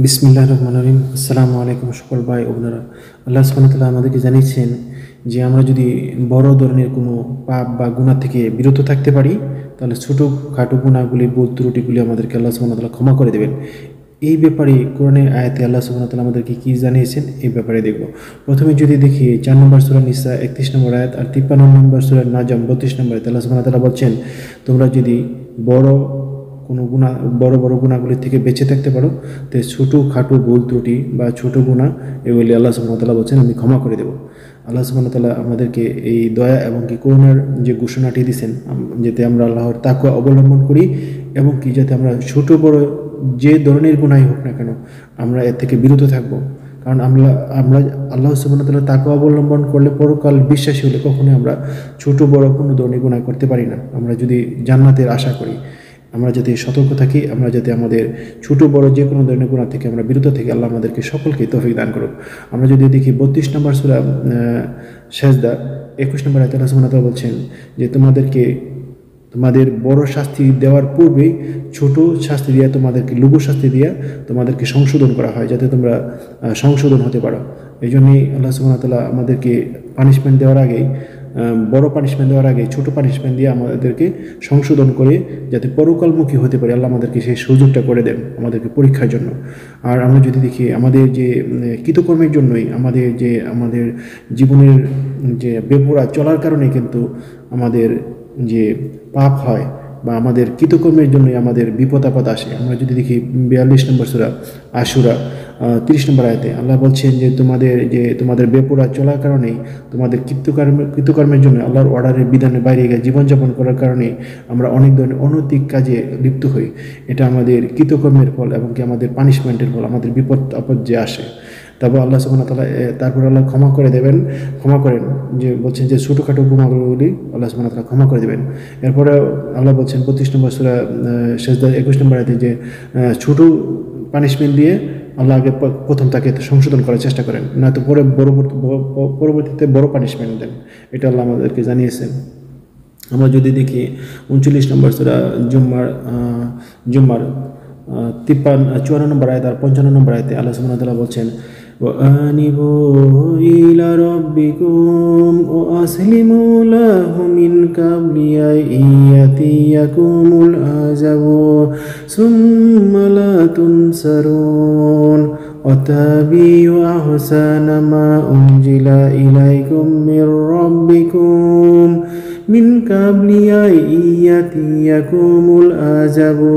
বিসমিল্লাহির রহমানির রহিম। আসসালামু আলাইকুম সকল ভাই ও বোনেরা। আল্লাহ সুবহানাহু ওয়া তাআলা আমাদেরকে জানিয়েছেন যে আমরা যদি বড় ধরনের কোনো পাপ বা গুনাহ থেকে বিরত থাকতে পারি, তাহলে ছোটোখাটো গুনাহগুলি, ভুল ত্রুটিগুলি আমাদেরকে আল্লাহ সুবহানাহু ওয়া তাআলা ক্ষমা করে দেবেন। এই ব্যাপারে কোরআনের আয়াতে আল্লাহ সুবহানাহু ওয়া তাআলা আমাদেরকে কী জানিয়েছেন এই ব্যাপারে দেখব। প্রথমে যদি দেখি 4 নম্বর সূরা নিসা 31 নম্বর আয়াত আর 53 নম্বর সূরা নাজম 32 নম্বর আয়াতে আল্লাহ সুবহানাহু ওয়া তাআলা বলছেন, তোমরা যদি বড় কোনো বড় বড় গুনাহগুলির থেকে বেঁচে থাকতে পারো, তো ছোটোখাটো ভুল ত্রুটি বা ছোটো গুনাহ এগুলি আল্লাহ সুবহানাহু ওয়া তাআলা বলছেন আমি ক্ষমা করে দেবো। আল্লাহ সুবহানাহু ওয়া তাআলা আমাদেরকে এই দয়া এবং কি করুণার যে ঘোষণাটি দিয়েছেন, যাতে আমরা আল্লাহর তাকওয়া অবলম্বন করি এবং কি যাতে আমরা ছোট বড় যে ধরনের গুনাহই হোক না কেন আমরা এর থেকে বিরত থাকবো। কারণ আমরা আমরা আল্লাহ সুবহানাহু ওয়া তাআলার তাকওয়া অবলম্বন করলে, পরকাল বিশ্বাসী হলে কখনোই আমরা ছোট বড় কোনো ধরনের গুনাহ করতে পারি না। আমরা যদি জান্নাতের আশা করি, আমরা যাতে সতর্ক থাকি, আমরা যাতে আমাদের ছোট বড় যে কোনো ধরনের গুনাহ থেকে আমরা বিরত থাকি। আল্লাহ আমাদেরকে সকলকে তৌফিক দান করুক। আমরা যদি দেখি 32 নম্বর সূরা সেজদা 21 নম্বর আয়াতে আল্লাহ সুবহানাহু ওয়া তাআলা বলছেন যে তোমাদের বড় শাস্তি দেওয়ার পূর্বেই ছোট শাস্তি দিয়া, তোমাদেরকে লঘু শাস্তি দিয়া তোমাদেরকে সংশোধন করা হয়, যাতে তোমরা সংশোধন হতে পারো। এই জন্যই আল্লাহ সুবহানাহু ওয়া তাআলা আমাদেরকে পানিশমেন্ট দেওয়ার আগেই, বড় পানিশমেন্ট দেওয়ার আগে ছোট পানিশমেন্ট দিয়ে আমাদেরকে সংশোধন করে যাতে পরকালমুখী হতে পারে, আল্লাহ আমাদেরকে সেই সুযোগটা করে দেন আমাদেরকে পরীক্ষার জন্য। আর আমরা যদি দেখি আমাদের যে কৃতকর্মের জন্যই, আমাদের জীবনের যে বেপরোয়া চলার কারণে কিন্তু আমাদের যে পাপ হয়, বা আমাদের কৃতকর্মের জন্যই আমাদের বিপদ আপদ আসে। আমরা যদি দেখি 42 নম্বর সূরা আশুরা 30 নম্বর আয়াতে আল্লাহ বলছেন যে তোমাদের বেপরোয়া চলার কারণেই, তোমাদের কৃতকর্মের জন্য, আল্লাহর অর্ডারের বিধানের বাইরে গিয়ে জীবনযাপন করার কারণে আমরা অনেক ধরনের অনৈতিক কাজে লিপ্ত হই। এটা আমাদের কৃতকর্মের ফল এবং কি আমাদের পানিশমেন্টের ফল, আমাদের বিপদ আপদ যে আসে। তারপর আল্লাহ সুবহানাহু ওয়া তাআলা তারপর আল্লাহ ক্ষমা করেন, যে বলছেন যে ছোটোখাটো গুনাহগুলি আল্লাহ সুবহানাহু ওয়া তাআলা ক্ষমা করে দেবেন। এরপরে আল্লাহ বলছেন 32 নম্বর সূরা সেজদা 21 নম্বর আয়াতে যে ছোটো পানিশমেন্ট দিয়ে আল্লাহ আগে প্রথম তাকে সংশোধন করার চেষ্টা করেন, নয়তো পরবর্তীতে বড় পানিশমেন্ট দেন। এটা আল্লাহ আমাদেরকে জানিয়েছেন। আমরা যদি দেখি 39 নম্বর সূরা জুম্মার 54 নম্বর আয়াত আর 55 নম্বর আয়াতে আল্লাহ সুবহানাহু ওয়া তাআলা বলছেন, وَأَنِيبُوا إِلَى رَبِّكُمْ وَأَسْلِمُوا لَهُ مِنْ قَبْلِ أَنْ يَأْتِيَكُمُ الْعَذَابُ ثُمَّ لَا تُنْصَرُونَ وَاتَّبِعُوا أَحْسَنَ مَا أُنْزِلَ إِلَيْكُمْ مِنْ رَبِّكُمْ মিন কাবলি ইয়াতিয়াকুমুল আযাবু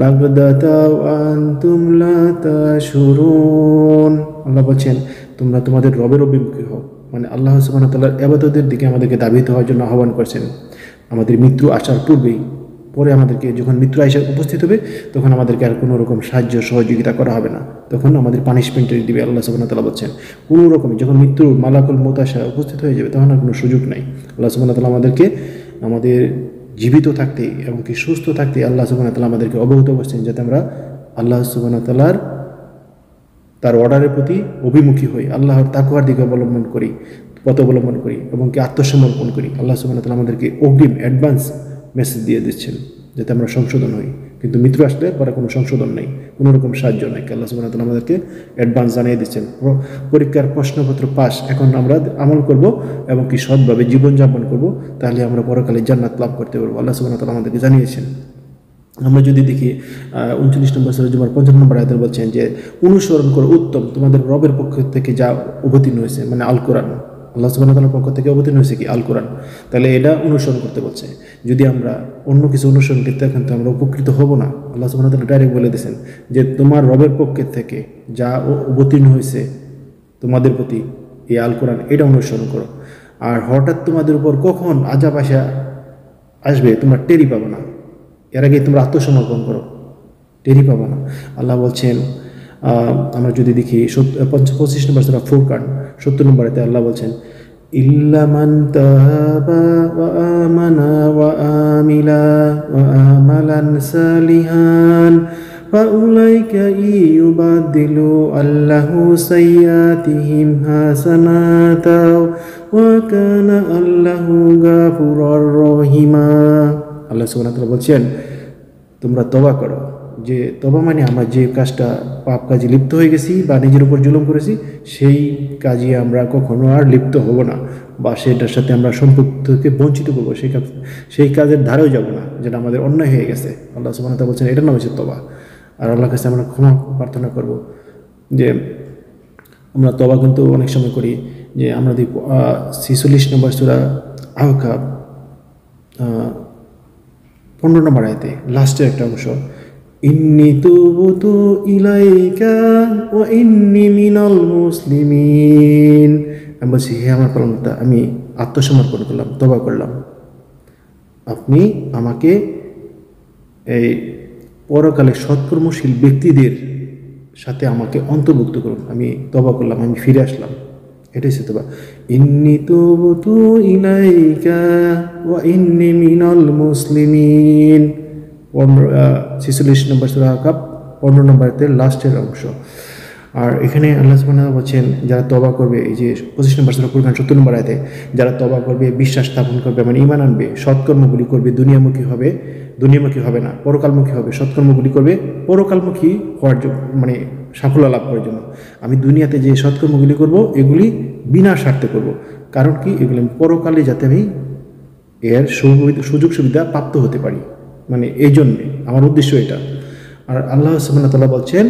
বাগদাতা ওয়া আনতুম লা তাশউরুন। আল্লাহ বলছেন তোমরা তোমাদের রবের অভিমুখী হও, মানে আল্লাহ সুবহানাহু ওয়া তাআলার ইবাদতের দিকে আমাদেরকে ধাবিত হওয়ার জন্য আহ্বান করছেন। আমাদের মৃত্যু আসার পূর্বেই, পরে আমাদেরকে যখন মৃত্যু এসে উপস্থিত হবে, তখন আমাদেরকে আর কোনো রকম সাহায্য সহযোগিতা করা হবে না, তখন আমাদের পানিশমেন্ট দিবে আল্লাহ সুবহানাহু ওয়া তাআলা বলছেন। কোনো রকমই যখন মৃত্যুর মালাকুল মউত আসা উপস্থিত হয়ে যাবে, তখন আর কোনো সুযোগ নাই। আল্লাহ সুবহানাহু ওয়া তাআলা আমাদেরকে আমাদের জীবিত থাকতে এবং কি সুস্থ থাকতে আল্লাহ সুবহানাহু ওয়া তাআলা আমাদেরকে অবগত করছেন, যাতে আমরা আল্লাহ সুবহানাহু ওয়া তাআলার তার অর্ডারের প্রতি অভিমুখী হই, আল্লাহর তাকওয়ার দিকে পথ অবলম্বন করি এবং কি আত্মসমর্পণ করি। আল্লাহ সুবহানাহু ওয়া তাআলা আমাদেরকে অগ্রিম অ্যাডভান্স মেসেজ দিয়ে দিচ্ছেন যাতে আমরা সংশোধন হই। কিন্তু মৃত্যু আসলে পরে কোনো সংশোধন নেই, কোনো রকম সাহায্য নেই। আল্লাহ সুবহানাহু ওয়া তাআলা আমাদেরকে অ্যাডভান্স জানিয়ে দিচ্ছেন, পরীক্ষার প্রশ্নপত্র পাস, এখন আমরা আমল করব এবং কি সৎভাবে জীবনযাপন করব, তাহলে আমরা পরকালে জান্নাত লাভ করতে পারবো। আল্লাহ সুবহানাহু ওয়া তাআলা আমাদেরকে জানিয়েছেন। আমরা যদি দেখি 39 নম্বর সূরা জুমার 55 নম্বর আয়াতে বলছেন যে অনুসরণ করো উত্তম তোমাদের রবের পক্ষ থেকে যা অবতীর্ণ হয়েছে, মানে আল কোরআন। আল্লাহ সুবহানাহু ওয়া তাআলার পক্ষ থেকে অবতীর্ণ হয়েছে কি? আল কোরআন। তাহলে এটা অনুসরণ করতে বলছে। যদি আমরা অন্য কিছু অনুসরণ করতে থাকি, তো আমরা উপকৃত হব না। আল্লাহ সুবহানাহু ওয়া তাআলা ডাইরেক্ট বলে দিয়েছেন যে তোমার রবের পক্ষের থেকে যা অবতীর্ণ হয়েছে তোমাদের প্রতি, এই আল কোরআন, এটা অনুসরণ করো। আর হঠাৎ তোমাদের উপর কখন আযাব আসবে তোমরা টেরই পাবো না, এর আগে তোমরা আত্মসমর্পণ করো, টেরই পাবো না। আল্লাহ বলছেন, আমরা যদি দেখি 25 নম্বর সূরা ফুরকান 70 নম্বরেতে আল্লাহ বলছেন, ইল্লা মান তাবা ওয়া আমানা ওয়া আমিলা ওয়া আমালান সালিহান ফাউলাইকা ইউবাদদিলু আল্লাহু সাইয়্যাতিহিম হাসানাতা ওয়া কানা আল্লাহু গাফুরুর রহিমা। আল্লাহ সুবহানাহু ওয়া তাআলা বলছেন তোমরা তওবা করো, যে তওবা মানে আমরা যে কাজটা পাপ কাজে লিপ্ত হয়ে গেছি বা নিজের উপর জুলুম করেছি সেই কাজে আমরা কখনো আর লিপ্ত হব না, বা সেটার সাথে আমরা সম্পৃক্ত থেকে বঞ্চিত করবো, সেই কাজের ধারেও যাব না যেটা আমাদের অন্যায় হয়ে গেছে। আল্লাহ সুবহানাহু ওয়া তাআলা বলছেন এটার নাম হচ্ছে তওবা। আর আল্লাহর কাছে আমরা ক্ষমা প্রার্থনা করব। যে আমরা তওবা কিন্তু অনেক সময় করি, যে আমরা 46 নম্বর সূরা আহকাব 15 নম্বর আয়াতে লাস্টের একটা অংশ, ইন্নী তুবতু ইলাইকা ওয়া ইন্নী মিনাল মুসলিমিন। আমি বলছি, হে আমার পালনকর্তা, আমি আত্মসমর্পণ করলাম, তওবা করলাম, আপনি আমাকে এই পরকালে সৎকর্মশীল ব্যক্তিদের সাথে আমাকে অন্তর্ভুক্ত করুন, আমি তওবা করলাম, আমি ফিরে আসলাম। এটাই হচ্ছে তওবা। ইন্নী তুবতু ইলাইকা ওয়া ইন্নী মিনাল মুসলিমিন। 46 নম্বর সূরা আহকাব 15 নম্বরের লাস্টের অংশ। আর এখানে আল্লাহ সুবহানাহু ওয়া তাআলা বলছেন যারা তওবা করবে, এই যে 25 নম্বর সূরা ফুরকান 70 নম্বর আয়াতে, যারা তওবা করবে, বিশ্বাস স্থাপন করবে, মানে ঈমান আনবে, সৎকর্মগুলি করবে, দুনিয়ামুখী হবে না, পরকালমুখী হবে, সৎকর্মগুলি করবে পরকালমুখী হওয়ার জন্য, মানে সাফল্য লাভ করার জন্য। আমি দুনিয়াতে যে সৎকর্মগুলি করব এগুলি বিনা স্বার্থে করব, কারণ কি, এগুলি পরকালে যাতে আমি এর সুযোগ সুবিধা প্রাপ্ত হতে পারি, মানে এই জন্যে আমার উদ্দেশ্য এটা। আর আল্লাহ সুবহানাহু ওয়া তাআলা বলছেন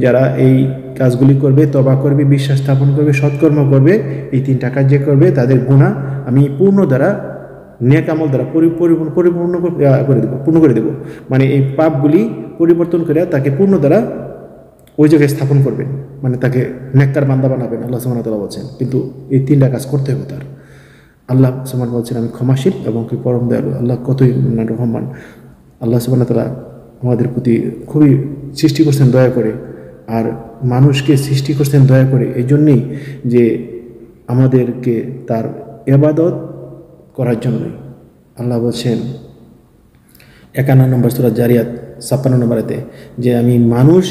যারা এই কাজগুলি করবে, তওবা করবে, বিশ্বাস স্থাপন করবে, সৎকর্ম করবে, এই 3টা কাজ যে করবে তাদের গুনাহ আমি পূর্ণ নেক আমল দ্বারা পূর্ণ করে দেব। মানে এই পাপগুলি পরিবর্তন করে তাকে পূর্ণ দ্বারা ওই জায়গায় স্থাপন করবেন, মানে তাকে নেককার বান্দা বানাবেন, আল্লাহ সুবহানাহু ওয়া তাআলা বলছেন। কিন্তু এই 3টা কাজ করতে হবে তার। আল্লাহ সুবহানাহু বলছেন আমি ক্ষমাশীল এবং কি পরম দয়ালু। আল্লাহ কতই রহমান। আল্লাহ সুবহানাহু ওয়া তাআলা আমাদের প্রতি খুবই সৃষ্টি করছেন দয়া করে, আর মানুষকে সৃষ্টি করছেন দয়া করে এই জন্যেই যে আমাদেরকে তার ইবাদত করার জন্যই। আল্লাহ বলছেন 51 নম্বর সূরা জারিয়াত 56 নম্বরেতে যে আমি মানুষ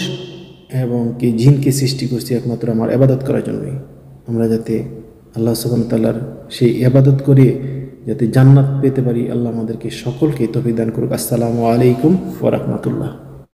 এবং কি জিনকে সৃষ্টি করছি একমাত্র আমার ইবাদত করার জন্যই, আমরা যাতে আল্লাহ সুবহানাহু ওয়া তাআলার সেই ইবাদত করে যাতে জান্নাত পেতে পারি। আল্লাহ আমাদেরকে সকলকে তৌফিক দান করুক। আসসালামু আলাইকুম ওয়া রাহমাতুল্লাহ।